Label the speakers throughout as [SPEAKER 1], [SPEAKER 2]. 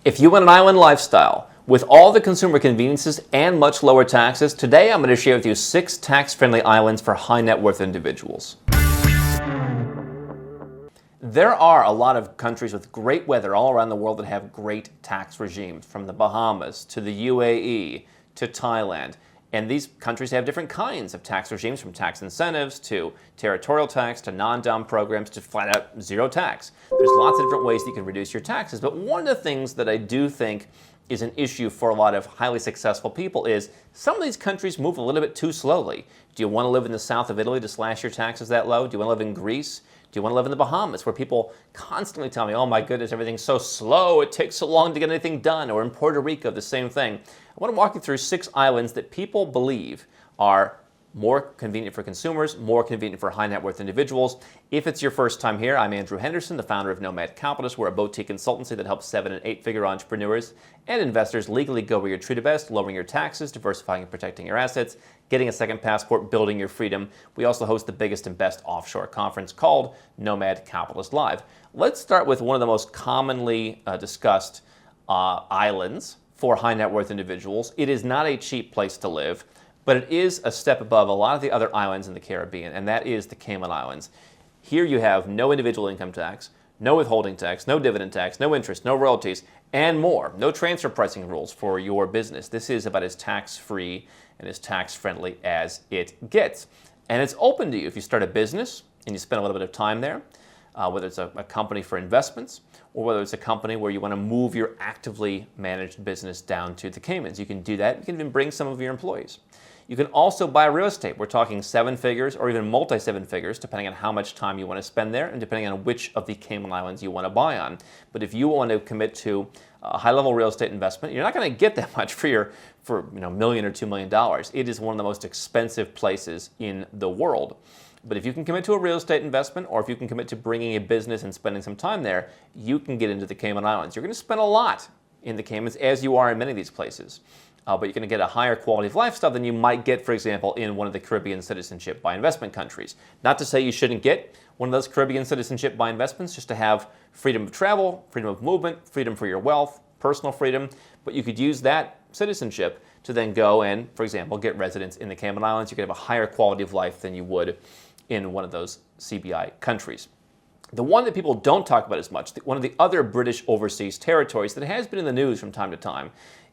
[SPEAKER 1] If you want an island lifestyle with all the consumer conveniences and much lower taxes, today I'm going to share with you 6 tax-friendly islands for high net worth individuals. There are a lot of countries with great weather all around the world that have great tax regimes, from the Bahamas to the UAE to Thailand. And these countries have different kinds of tax regimes, from tax incentives to territorial tax to non-dom programs to flat out zero tax. There's lots of different ways that you can reduce your taxes. But one of the things that I do think is an issue for a lot of highly successful people is some of these countries move a little bit too slowly. Do you want to live in the south of Italy to slash your taxes that low? Do you want to live in Greece? Do you want to live in the Bahamas, where people constantly tell me, oh my goodness, everything's so slow, it takes so long to get anything done? Or in Puerto Rico, the same thing. I want to walk you through 6 islands that people believe are more convenient for consumers, more convenient for high net worth individuals. If it's your first time here, I'm Andrew Henderson, the founder of Nomad Capitalist. We're a boutique consultancy that helps 7- and 8-figure entrepreneurs and investors legally go where you're treated best, lowering your taxes, diversifying and protecting your assets, getting a second passport, building your freedom. We also host the biggest and best offshore conference called Nomad Capitalist Live. Let's start with one of the most commonly discussed islands for high net worth individuals. It is not a cheap place to live, but it is a step above a lot of the other islands in the Caribbean, and that is the Cayman Islands. Here you have no individual income tax, no withholding tax, no dividend tax, no interest, no royalties, and more. No transfer pricing rules for your business. This is about as tax-free and as tax-friendly as it gets. And it's open to you if you start a business and you spend a little bit of time there, whether it's a company for investments or whether it's a company where you want to move your actively managed business down to the Caymans. You can do that. You can even bring some of your employees. You can also buy real estate. We're talking 7 figures or even multi-7 figures, depending on how much time you want to spend there and depending on which of the Cayman Islands you want to buy on. But if you want to commit to a high-level real estate investment, you're not going to get that much for $1 million or $2 million. It is one of the most expensive places in the world. But if you can commit to a real estate investment, or if you can commit to bringing a business and spending some time there, you can get into the Cayman Islands. You're going to spend a lot in the Caymans, as you are in many of these places. But you're going to get a higher quality of lifestyle than you might get, for example, in one of the Caribbean citizenship by investment countries. Not to say you shouldn't get one of those Caribbean citizenship by investments, just to have freedom of travel, freedom of movement, freedom for your wealth, personal freedom, but you could use that citizenship to then go and, for example, get residence in the Cayman Islands. You could have a higher quality of life than you would in one of those CBI countries. The one that people don't talk about as much, one of the other British overseas territories that has been in the news from time to time,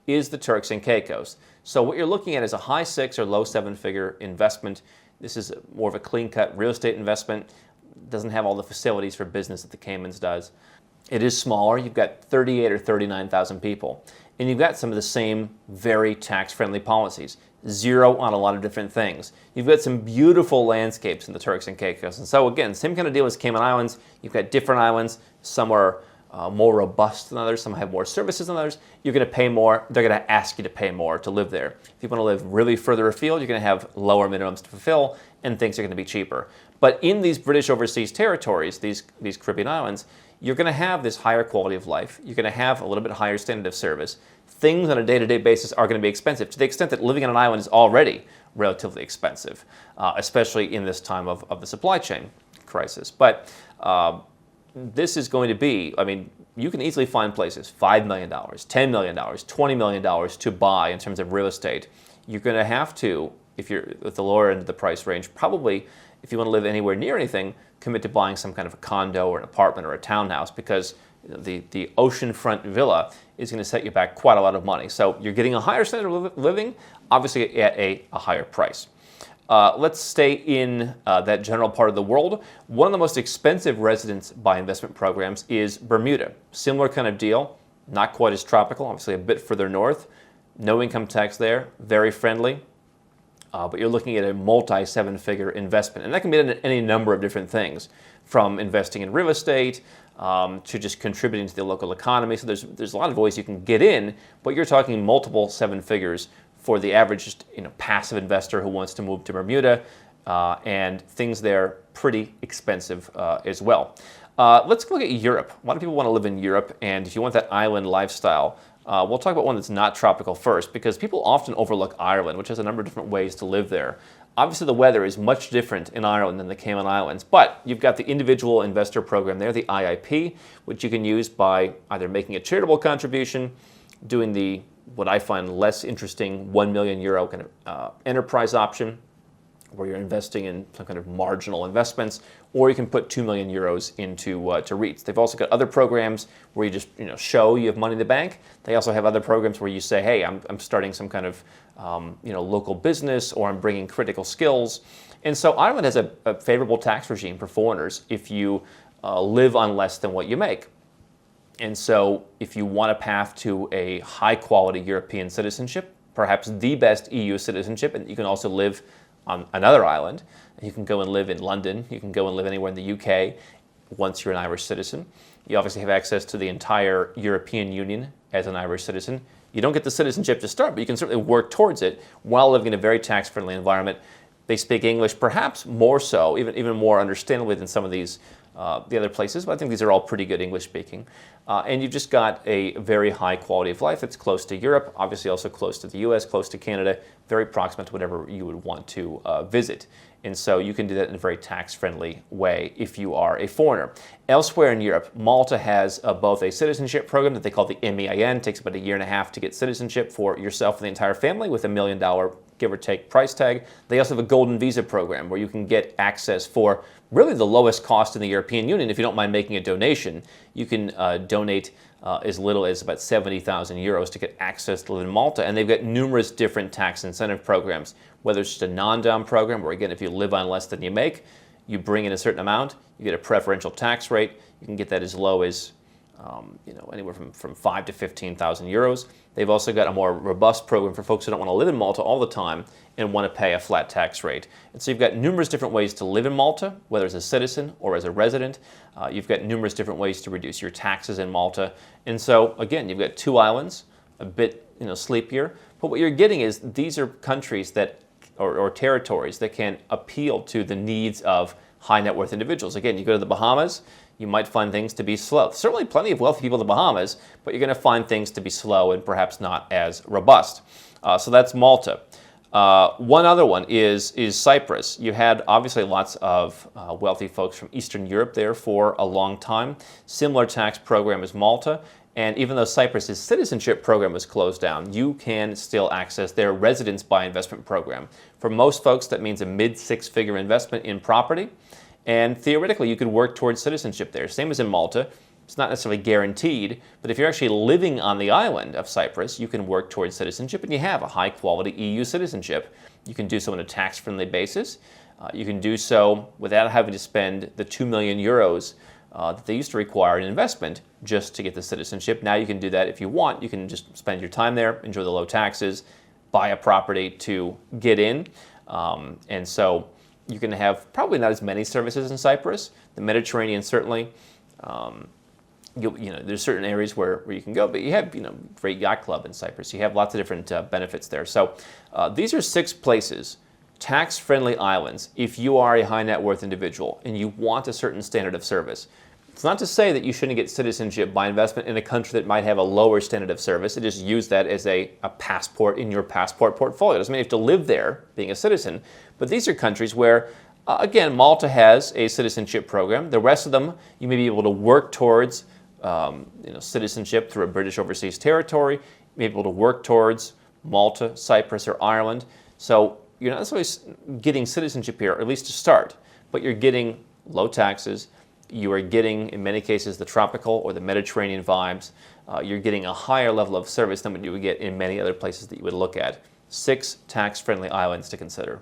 [SPEAKER 1] is the Turks and Caicos. So what you're looking at is a high 6 or low 7-figure investment. This is more of a clean-cut real estate investment. Doesn't have all the facilities for business that the Caymans does. It is smaller. You've got 38 or 39,000 people. And you've got some of the same very tax-friendly policies. Zero on a lot of different things. You've got some beautiful landscapes in the Turks and Caicos. And so again, same kind of deal as Cayman Islands. You've got different islands. Some are more robust than others. Some have more services than others. You're going to pay more. They're going to ask you to pay more to live there. If you want to live really further afield, you're going to have lower minimums to fulfill, and things are going to be cheaper. But in these British overseas territories, these Caribbean islands, you're going to have this higher quality of life. You're going to have a little bit higher standard of service. Things on a day-to-day basis are going to be expensive, to the extent that living on an island is already relatively expensive, especially in this time of the supply chain crisis. But this is going to be, I mean, you can easily find places, $5 million, $10 million, $20 million to buy in terms of real estate. You're going to have to, if you're at the lower end of the price range, probably, if you want to live anywhere near anything, commit to buying some kind of a condo or an apartment or a townhouse, because the oceanfront villa is going to set you back quite a lot of money. So you're getting a higher standard of living, obviously at a higher price. Let's stay in that general part of the world. One of the most expensive residence by investment programs is Bermuda. Similar kind of deal, not quite as tropical, obviously a bit further north. No income tax there, very friendly. But you're looking at a multi-7-figure investment. And that can be any number of different things, from investing in real estate to just contributing to the local economy. So there's a lot of ways you can get in, but you're talking multiple 7 figures for the average just, passive investor who wants to move to Bermuda, and things there pretty expensive as well. Let's look at Europe. A lot of people want to live in Europe, and if you want that island lifestyle, We'll talk about one that's not tropical first, because people often overlook Ireland, which has a number of different ways to live there. Obviously, the weather is much different in Ireland than the Cayman Islands, but you've got the individual investor program there, the IIP, which you can use by either making a charitable contribution, doing the, what I find less interesting, €1 million kind of enterprise option, where you're investing in some kind of marginal investments, or you can put €2 million into to REITs. They've also got other programs where you just show you have money in the bank. They also have other programs where you say, hey, I'm starting some kind of local business, or I'm bringing critical skills. And so Ireland has a favorable tax regime for foreigners if you live on less than what you make. And so if you want a path to a high-quality European citizenship, perhaps the best EU citizenship, and you can also live on another island. You can go and live in London. You can go and live anywhere in the UK once you're an Irish citizen. You obviously have access to the entire European Union as an Irish citizen. You don't get the citizenship to start, but you can certainly work towards it while living in a very tax-friendly environment. They speak English, perhaps more so, even more understandably than some of these the other places, but I think these are all pretty good English speaking. And you've just got a very high quality of life that's close to Europe, obviously also close to the US, close to Canada, very proximate to whatever you would want to visit. And so you can do that in a very tax-friendly way if you are a foreigner. Elsewhere in Europe, Malta has both a citizenship program that they call the MEIN. It takes about 1.5 years to get citizenship for yourself and the entire family with $1 million, give or take, price tag. They also have a golden visa program where you can get access for really the lowest cost in the European Union. If you don't mind making a donation, you can donate as little as about €70,000 to get access to live in Malta. And they've got numerous different tax incentive programs, whether it's just a non-dom program where, again, if you live on less than you make, you bring in a certain amount, you get a preferential tax rate. You can get that as low as anywhere from €5,000 to €15,000. They've also got a more robust program for folks who don't want to live in Malta all the time and want to pay a flat tax rate. And so you've got numerous different ways to live in Malta, whether as a citizen or as a resident. You've got numerous different ways to reduce your taxes in Malta. And so, again, you've got 2 islands, a bit sleepier. But what you're getting is these are countries that, or territories that can appeal to the needs of high net worth individuals. Again, you go to the Bahamas, you might find things to be slow. Certainly plenty of wealthy people in the Bahamas, but you're going to find things to be slow and perhaps not as robust. So that's Malta. One other one is Cyprus. You had obviously lots of wealthy folks from Eastern Europe there for a long time. Similar tax program as Malta. And even though Cyprus's citizenship program was closed down, you can still access their residence by investment program. For most folks, that means a mid-6-figure investment in property. And theoretically, you could work towards citizenship there. Same as in Malta. It's not necessarily guaranteed, but if you're actually living on the island of Cyprus, you can work towards citizenship, and you have a high-quality EU citizenship. You can do so on a tax-friendly basis. You can do so without having to spend the €2 million that they used to require in investment just to get the citizenship. Now you can do that if you want. You can just spend your time there, enjoy the low taxes, buy a property to get in, and so you can have probably not as many services in Cyprus. The Mediterranean certainly. There's certain areas where you can go, but you have great yacht club in Cyprus. You have lots of different benefits there. So these are 6 places, tax-friendly islands, if you are a high net worth individual and you want a certain standard of service. It's not to say that you shouldn't get citizenship by investment in a country that might have a lower standard of service. It just use that as a passport in your passport portfolio. It doesn't mean you have to live there being a citizen, but these are countries where, again, Malta has a citizenship program. The rest of them, you may be able to work towards citizenship through a British overseas territory. You may be able to work towards Malta, Cyprus, or Ireland. So you're not necessarily getting citizenship here, or at least to start, but you're getting low taxes. You are getting, in many cases, the tropical or the Mediterranean vibes. You're getting a higher level of service than what you would get in many other places that you would look at. 6 tax-friendly islands to consider.